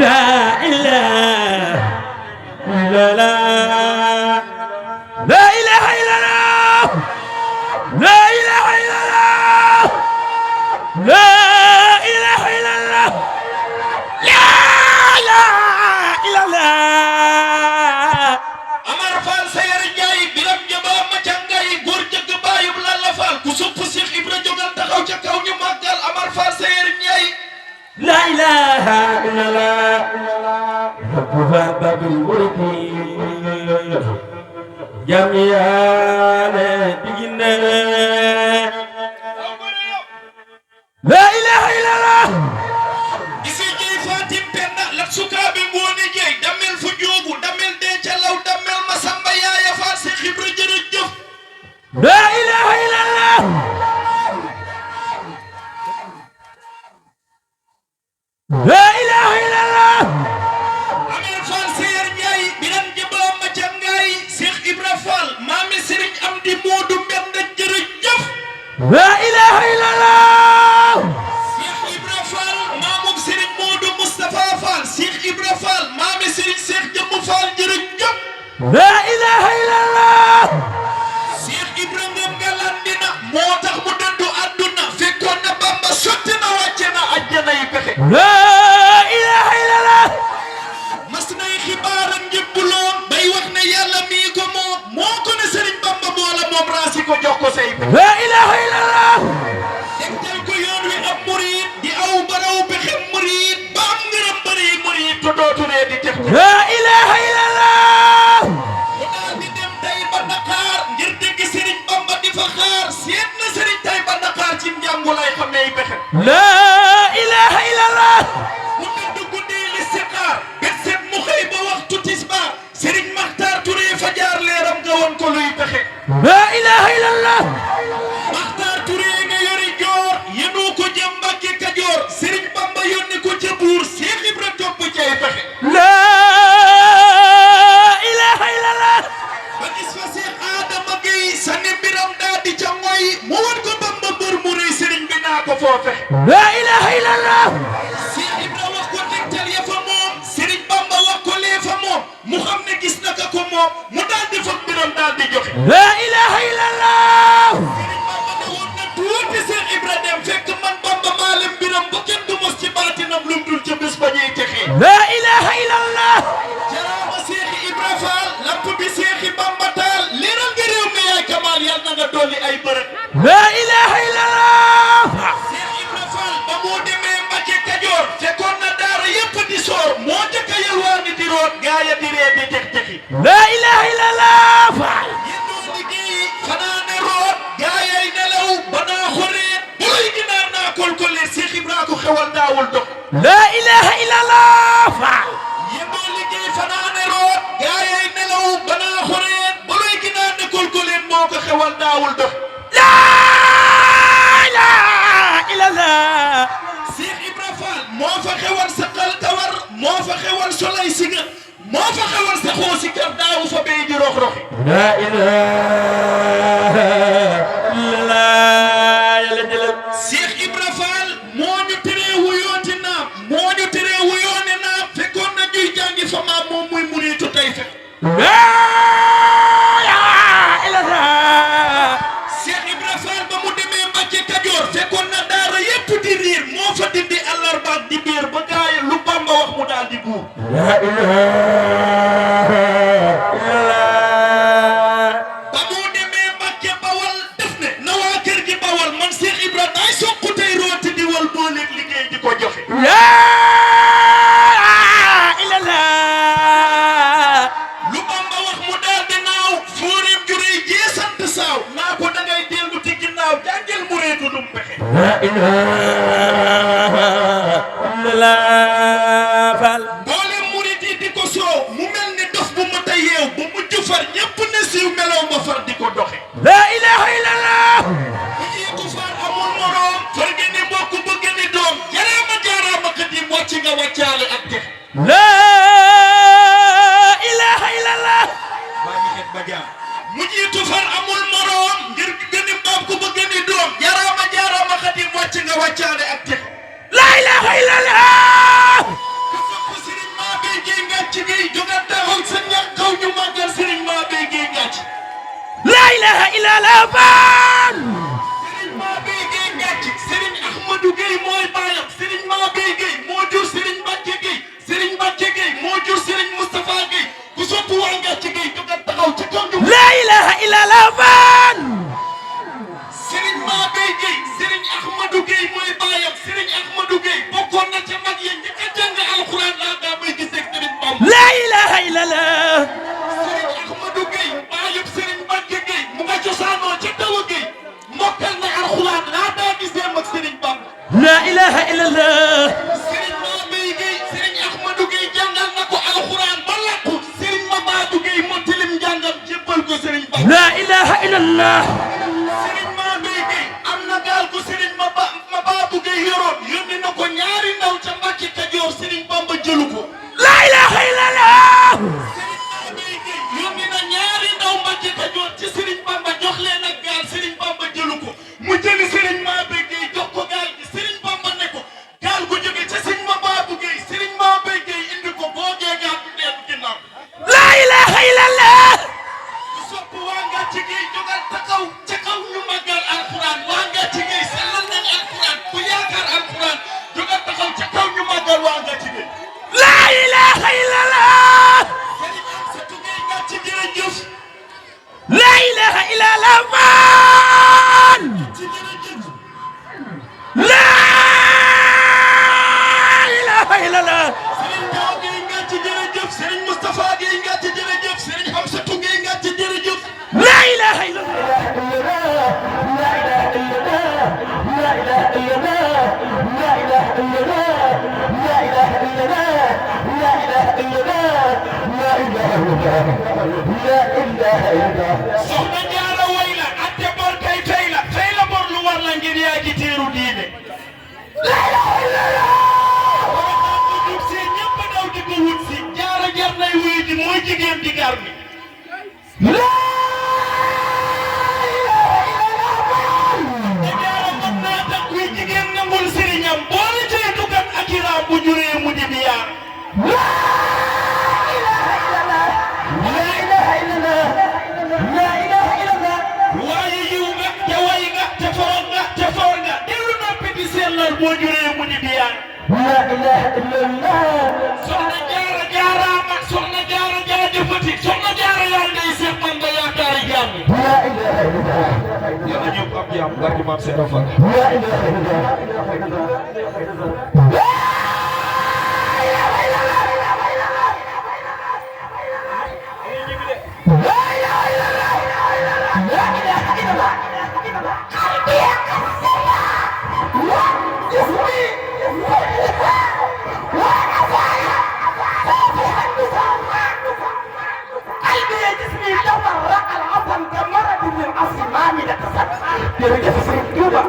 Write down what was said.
لا إله إلا الله لا إله إلا الله لا إله إلا الله لا إله إلا الله لا إله إلا الله Amar Fall Sayer Ndiaye Biram Jaba Macangay góor jëgg baayub Lalla Fall ku supp Cheikh Ibra jógal taxaw ca kaw ñu màggal Amar Fall Sayer Ndiaye لا إله إلا الله ربها باب الملك جميعا بجنة لا إله إلا الله isi jey Fatim Penda lat sukaabe ngoone jey damel fu joogu damel dee ca law damel Masamba Yaaya Fall Cheikh Ibra jërëjëf لا إله إلا الله لا إله إلا الله Amar Fall Sayer Ndiaye Biram Jaba Macangay Cheikh Ibra Fall maami Serigne Amdi Moodu Mbenda jërëjëf لا إله إلا الله Cheikh Ibra Fall maamum Serigne Moodu Moustapha Fall Cheikh Ibra Fall maami Serigne Cheikh Jëmm Fall jërëjëf لا إله إلا الله Cheikh Ibra ngam galandina moo tax mu dëddu àdduna fekkoon na Bamba sotti na wàcce na àjjana yi pexe لا إله إلا الله mas nay xibaaram njëbbuloon bay wax ne yàlla mii ko moo ko ne Serigne Bamba boola moom raasi ko jox ko say pexe لا إله إلا الله tegtal ko yoon wi ab murid di aw baraw pexem murid ba am ngërëm bëri murid to dootu ree di tex لا إله إلا الله mu daal di dem tay ba Dakar ngir dégg Serigne Bamba di fa xaar seet na Serigne tay ba Dakar ci njàngu lay xamee pexe لا إله إلا الله mu tëdd guddi listixaar bet set mu xëy ba waxtu tisbaar Serigne Makhtar Touré fa jaar leeram nga woon ko luy pexe لا إله إلا الله Makhtar Touré nga yori joor yenu ko jëm Mbàkke Kajoor Serigne Bamba yónni ko ca buur Cheikh Ibra topp cay pexe لا إله إلا الله ba gis fa Cheikh Adama Gueye sani mbiram daa di ca ngoy mu won ko Bamba bër mu rëy Serigne bi naa ko foo fexe لا إله إلا الله Cheikh Ibra wax ko tegtal ya fa moom Serigne Bamba wax ko lee fa moom mu xam ne gis na ka ko moom mu daal di fag mbiram daal di joxe لا إله إلا الله Serigne Bamba ne woon na tuuti Cheikh Ibra dem fekk man Bamba maa leen mbiram ba kenn du mos ci baatinam lum dul ca bés ba ñuy texee لا إله إلا الله jaraama Cheikh Ibra Fall lamp bi Cheikh Bamba taal leeral nga réew mi yaay Kamal yàlla na nga dolli ay bërëb لا إله إلا الله Cheikh Ibra Fall ba moo demee Mbacke Kajoor fekkoon na daara yépp di soor moo njëkk a yalwaani di root gaaya di ree di tex texi لا إله إلا الله yéen doon liggéeyi xanaa ne root gaayay nelaw ba naa xoreet buluy ginaar naa kolkole Cheikh Ibra ko xewal daawul dox لا إله إلا الله yéen doon liggéey xanaa ne root gaayay nelaw ba naa xoreet buluy ginaar ne kolkoleen moo ko xewal daawul dox لا إله إلا الله Cheikh Ibra Fall moo fa xewal sa xal tawar moo fa xewal solay siga moo fa xewal sa xoosi kër daawu fa bay di rox roxi لا إله إلا الله يا لجل Cheikh Ibra Fall moo ñu teree wuyooti naam moo ñu teree wuyoone naam fekkoon na ñuy jàngi fa maam moom muy muriitu tey fekk لا إله إلا الله Cheikh Ibra Fall ba mu demee Mbacke Kajoor fekkoon na daara yépp di riir moo fa dindi àllarba di biir ba gaay lu Bamba wax mu daal di buur لا إله إلا الله ba mu demee Mbacke Bawal def ne na waa kër gi Bawal man Cheikh Ibra daay soqu tey rooti di wal booleeg liggéey di ko joxe لا إله إلا الله lu Bamba wax mu daal di naaw fóoreem juree jee sant saaw naa ko dangay dellu ci ginnaaw jàngel mu reetu dum pexe لا إله إلا الله فال mboolem murit yi di ko soow mu mel ni dof bu ma ta yeew ba mu jufar ñépp ne siiw melaw ma far di ko doxe لا إله إلا الله bu jiitu far amul moroom far gi ni mbokk bëgg ni doom jaraama jaaraama xadim wàcc nga wàccaale ak tex لا إله إلا الله baa ngi xet ba jaam mu jiitu far amul moroom ngir gëni mbokk bëgg ni doom jaraama jaaraama xadim wàcc nga wàccaale ak tex لا إله إلا الله ku sopp ilaha illallah Fall Serigne Mabé Gueye ngàcc Serigne Ahmadou Gueye mooy baayam Serigne Mabé Gueye moo jur Serigne Mbacke Gueye Serigne Mbacke Gueye moo jur Serigne Moustapha Gueye ku sopp waa ngàcc Gueye jógal taxaw ci kaw ñu la ilaha illallah Fall Serigne Mabé Gueye Serigne Ahmadou Gueye mooy baayam Serigne Ahmadou Gueye bokkoon na ca mag yéen ñi ka jàng alxuraan laa daa may gisee ak Serigne Bamba la ilaha illallah Serigne Ahmadou Gueye baayam Serigne Mbacke Gueye mu nga cosaanoo ca Tawa Gueye mokkal na alxuraan laa daa gisee ak Serigne Bamba la ilaha illallah Serigne Mabé Gueye Serigne Ahmadou Gueye jàngal na ko alxuraan ba làqu Serigne Mabadou Gueye montilim njàngam jébbal ko Serigne Bamba la ilaha illallah Serigne Mabé Gueye am na gaal ko Serigne Mabadou Gueye yoroon yónni na ko ñaari ndaw ca Mbàkke Kajoor Serigne Bamba jëlu ko la ilaha illallah Serigne Mabé Gueye yónni na ñaari ndaw Mbàkke Kajoor ci Serigne Bamba jox leen ak gaal Serigne Bamba jëlu ko mu jëli Serigne Mabé Gueye jox ko gaal gi Serigne Bamba ne ko gaal gu jóge ca Serigne Mabadou Gueye Serigne Mabé Gueye indi ko boo gee gaal du dellu ginnaaw la ilaha illallah sopp waa Ngàcc Gueye jógal taxaw ca kaw ñu màggal alxuraan waa Ngàcc Gueye sellal nañ alxuraan ku yaakaar alxuraan jógal taxaw ca kaw ñu màggal waa Ngàcc Gueye la ilaha illallah Serigne Amsatou Gueye Ngàcc jërëjëf la ilaha illallah Fall ci jërëjëf la ilaha illallah Serigne Taw Gueye Ngàcc jërëjëf Serigne Moustapha Gueye Ngàcc jërëjëf Serigne Amsatou Gueye Ngàcc jërëjëf la ilaha illallah soxna Jaara way la atte bor kay tey la bor lu war la ngir yaa ji teeru diine la ilaha illallah ko jub si ñëpp daw di ko wut si Jaara jar nay wuy ji mooy jigéen di gar mi la ilaha illallah te Jaara mën naa tax kuy jigéen nangul sëriñam boole cee dugat ak iraam bu juree mu di biyaar waaye yiw nga te way nga te foor nga te foor nga dellu noppi di sellal boo juree mu di biyaan soxna Jaara jaaraama soxna Jaara jaajëfati soxna Jaara yaa ngay seet man nga yaakaari jàmm yàlla ñëpp am jàmm barki maam Seera Fall jërëjëf Sëriñ Tuuba